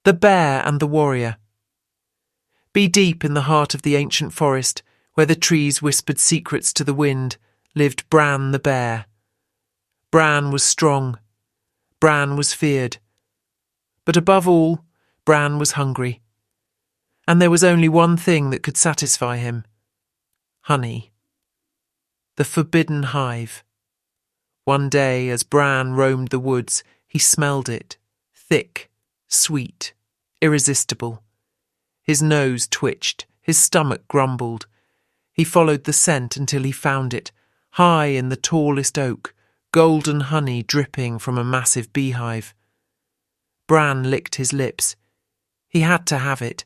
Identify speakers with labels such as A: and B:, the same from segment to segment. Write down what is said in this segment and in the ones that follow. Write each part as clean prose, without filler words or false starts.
A: The Bear and the Warrior. Be deep in the heart of the ancient forest, where the trees whispered secrets to the wind, lived Bran the bear. Bran was strong. Bran was feared. But above all, Bran was hungry. And there was only one thing that could satisfy him: honey. The forbidden hive. One day, as Bran roamed the woods, he smelled it, thick, sweet, irresistible. His nose twitched, his stomach grumbled. He followed the scent until he found it, high in the tallest oak, golden honey dripping from a massive beehive. Bran licked his lips. He had to have it.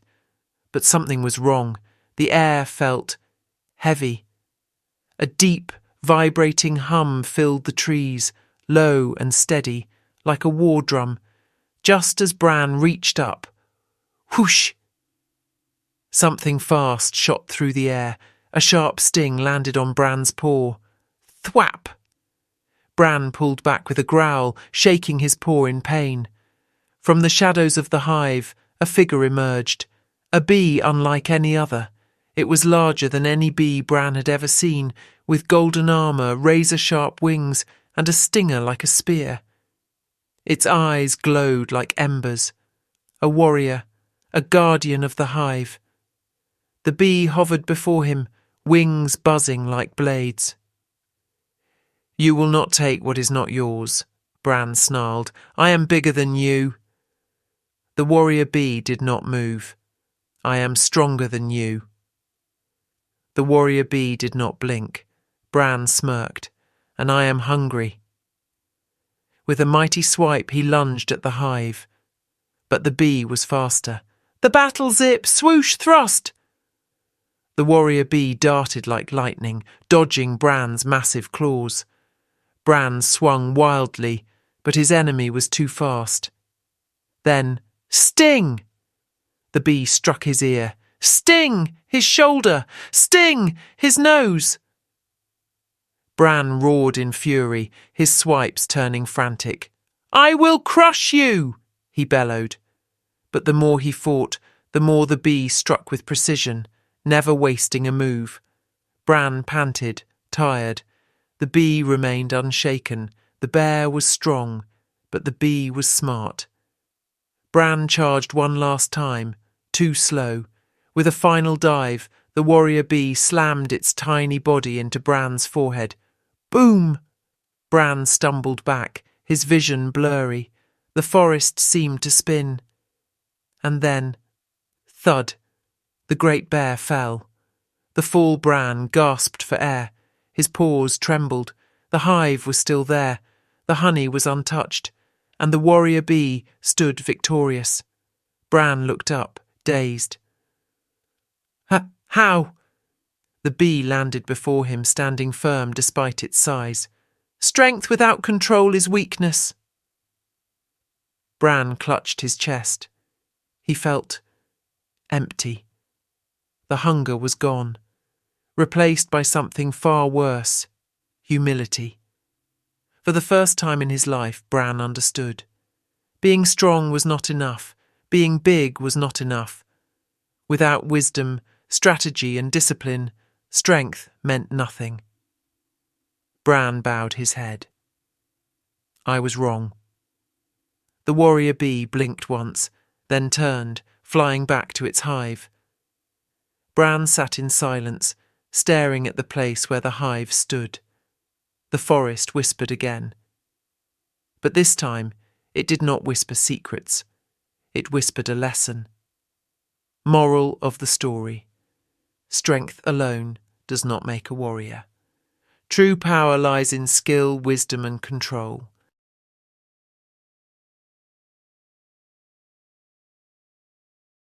A: But something was wrong. The air felt heavy. A deep, vibrating hum filled the trees, low and steady, like a war drum, just as Bran reached up. Whoosh! Something fast shot through the air. A sharp sting landed on Bran's paw. Thwap! Bran pulled back with a growl, shaking his paw in pain. From the shadows of the hive, a figure emerged. A bee unlike any other. It was larger than any bee Bran had ever seen, with golden armour, razor-sharp wings, and a stinger like a spear. Its eyes glowed like embers. A warrior, a guardian of the hive. The bee hovered before him, wings buzzing like blades. "You will not take what is not yours," Bran snarled. "I am bigger than you." The warrior bee did not move. "I am stronger than you." The warrior bee did not blink. Bran smirked. "And I am hungry." With a mighty swipe he lunged at the hive. But the bee was faster. "The battle zip! Swoosh! Thrust!" The warrior bee darted like lightning, dodging Bran's massive claws. Bran swung wildly, but his enemy was too fast. Then, sting! The bee struck his ear. Sting! His shoulder! Sting! His nose! Bran roared in fury, his swipes turning frantic. "I will crush you!" he bellowed. But the more he fought, the more the bee struck with precision, never wasting a move. Bran panted, tired. The bee remained unshaken. The bear was strong, but the bee was smart. Bran charged one last time, too slow. With a final dive, the warrior bee slammed its tiny body into Bran's forehead. Boom! Bran stumbled back, his vision blurry. The forest seemed to spin. And then, thud! The great bear fell. The fall Bran gasped for air. His paws trembled. The hive was still there. The honey was untouched. And the warrior bee stood victorious. Bran looked up, dazed. How? The bee landed before him, standing firm despite its size. "Strength without control is weakness." Bran clutched his chest. He felt empty. The hunger was gone, replaced by something far worse: humility. For the first time in his life, Bran understood. Being strong was not enough. Being big was not enough. Without wisdom, strategy and discipline, strength meant nothing. Bran bowed his head. I was wrong. The warrior bee blinked once, then turned, flying back to its hive. Bran sat in silence, staring at the place where the hive stood. The forest whispered again. But this time, it did not whisper secrets. It whispered a lesson. Moral of the story: strength alone does not make a warrior. True power lies in skill, wisdom, and control.